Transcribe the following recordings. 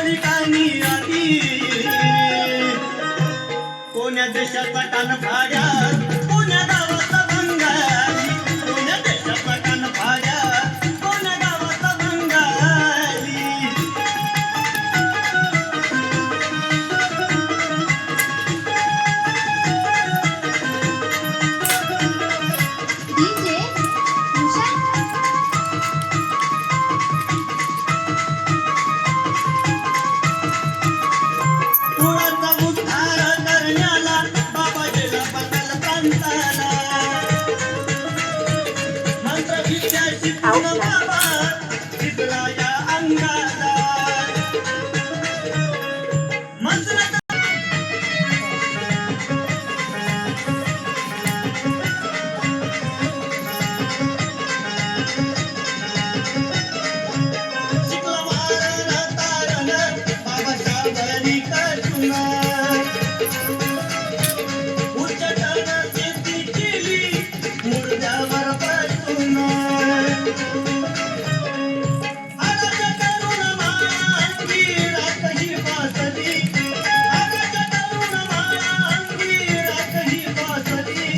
ठिकाणी आली कोण्या देशाचा कान फाड्यात कोण्या गावाचा बंगाली कोण्या देशाचा कान फाड्यात कोण्या गावाचा बंगाली डीजे उषा कुळाचा उद्धार करण्याला बाबा गेला बदल प्रांताला मंत्र विद्या शिकून बाबा शिकला या अंगाला मंत्र शिकला वारण तारण बाबा शाबरी करुण उच्चाटन शेती केली मुर्द्यावर बसून आकाश करुण मांगी रातही बासरी आकाश करुण मांगी रातही बासरी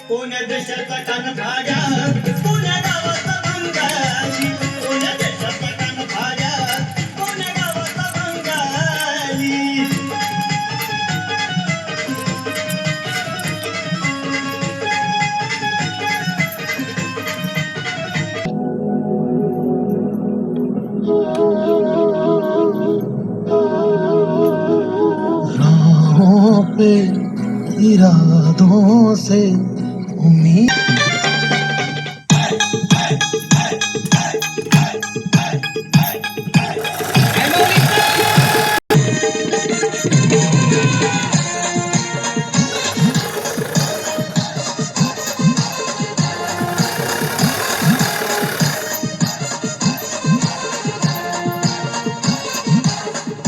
कोण्या देशाचा कान फाड्यात कोण्या गावाचा बंगाली कोण्या देशाचा कान फाड्यात कोण्या गावाचा बंगाली राहों पे इरादों से उम्मीद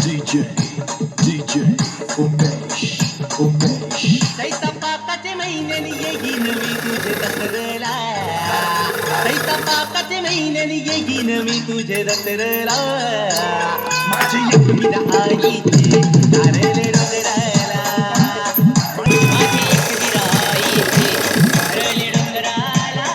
DJ उमेश पाकाचे महिन्यानी येईन मी तुझे दसरला महिन्यानी येईन मी तुझे दसरला माझी एकविरा आईचे तारले डोंगराला माझी एकविरा आईचे तारले डोंगराला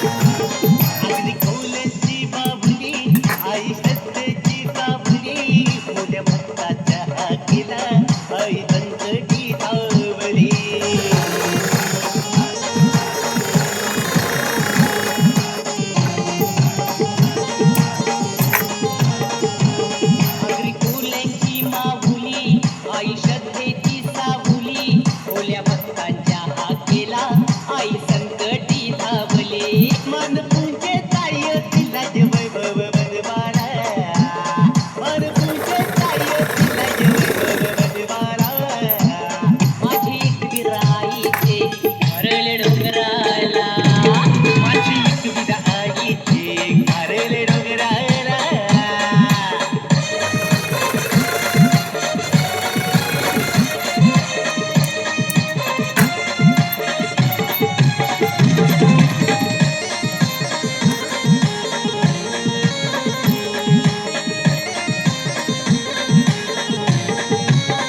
अगदी खोल्याची बाबुली आई सत्तेची बाबुली मोठ्या भक्ताच्या हाकेला आई संकटी धावली अगदी खोल्याची माऊली आई श्रद्धेची सावली ओल्या भक्तांच्या हाकेला आई संकटी धावली मन पूजे ताय तिला जे वैभव बनवाला मन पूजे ताय तिला जे वैभव बनवाला माझी एकविरा आईचे घरले डोंगराला माझी एकविरा आईचे घरले डोंगराला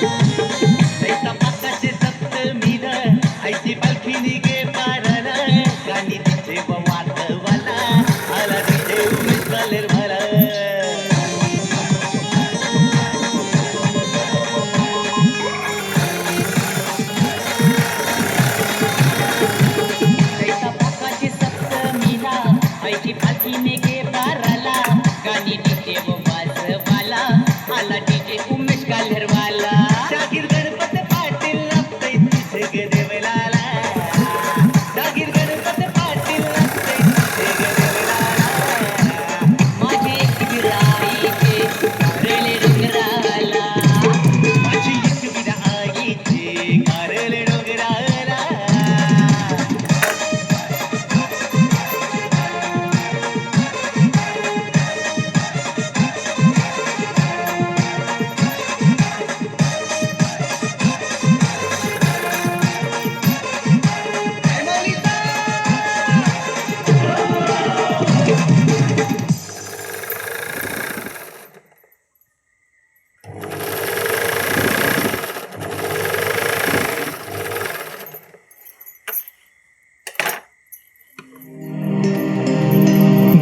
ऐसा पाकाचे सप्तमीन आईची पालखी निघे पारण गाणी तिचे वाला आला तिचे उमेश कलेर भला ऐसा पाकाचे सप्तमीना आईची पालखी निघे पाराला गाणी तिचे वाला आला तिचे उमेश कलेर वाला शाकीर गणपत पाटील लागतंय तिथे गदेवलाला शाकीर गणपत पाटील लागतंय तिथे गदेवलाला माझी एकविरा आईचे घरले डोंगराला माझी एकविरा आईचे घरले डोंगराला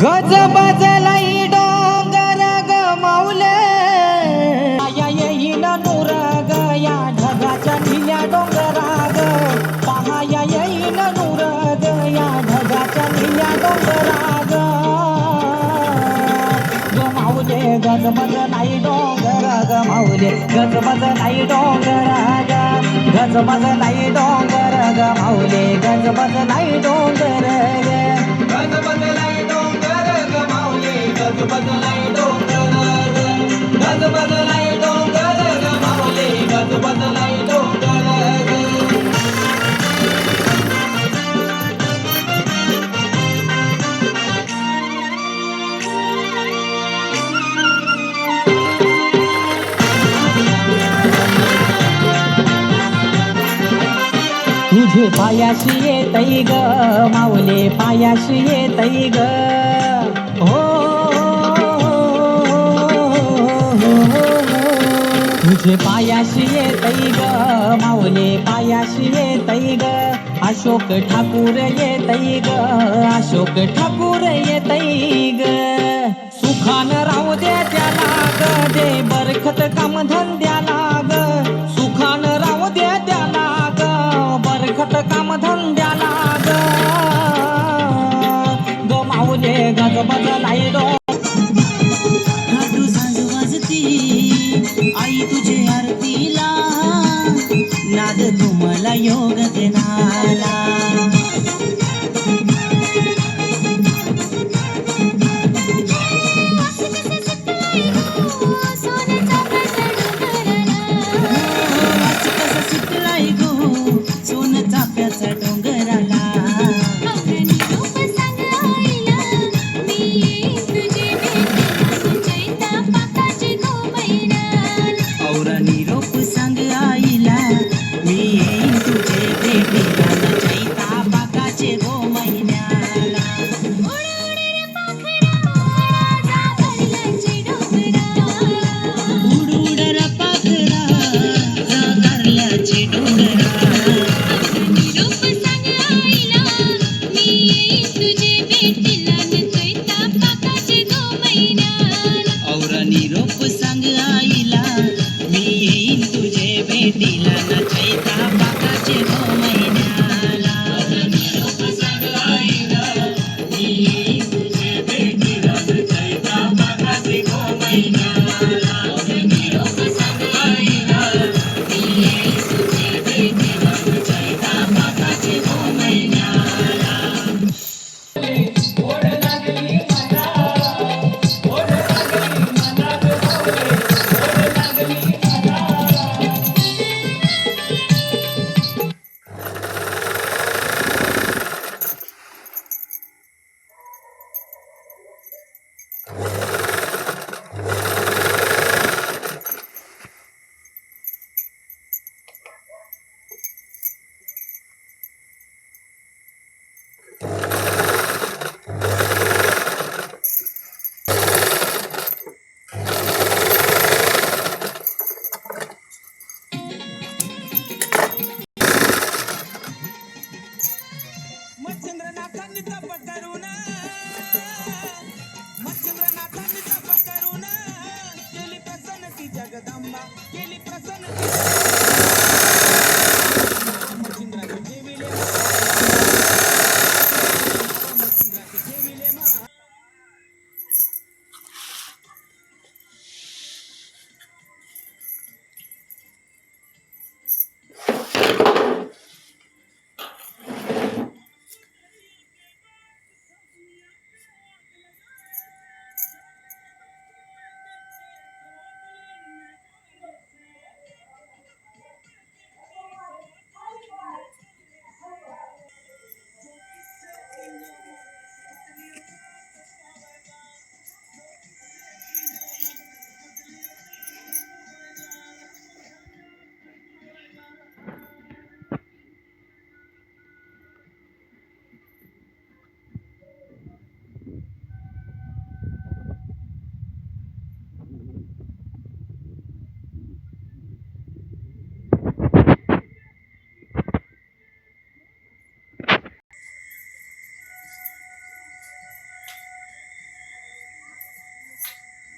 गज बजलाई डोंगर ग माऊले या येईन नूर ग या ढगाच्या निल्या डोंगरा ग पहा या येईन नूर ग या ढगाच्या निल्या डोंगरा ग माऊले गज बजलाई डोंगर ग माऊले गज बजलाई डोंगर ग गज बजलाई डोंगर ग माऊले गज बजलाई डोंगर ग गज बजलाई डोंगर ग माऊले गज बजलाई डोंगर ग गज बजलाई डोंगर ग माऊले गज बजलाई डोंगर ग तुझे पायाशी येतई ग माऊले पायाशी येतई ग हो तुझे पायाशी येतई ग माऊले पायाशी येतई ग अशोक ठाकूर येतई ग अशोक ठाकूर येतई ग सुखान राहू दे त्याला ग दे बरखत काम धंद्याला ग सुखान राहू दे त्याला ग बरखत काम धंद्याला ग ग माऊले गज बजलाई डो झांज वाजती आई तुझे आरतीला नाद तुम्हाला योग देणाला सोन चाफ्याचा डोंगराला औरा निरोप सांग आईला मी येईन तुझे भेटीला चैता पाकाचे गो महिन्याला उड उड रे पाखरा जा कारल्याचे डोंगरा औरा निरोप सांग आईला मी येईन तुझे भेटीला न चैता पाकाचे गो महिन्याला निरोप सांग आईला मी येईन तुझे भेटीला न चैता पाकाचे गो महिन्याला निरोप सांग आईला मी येईन तुझे भेटीला न चैता पाकाचे गो महिन्याला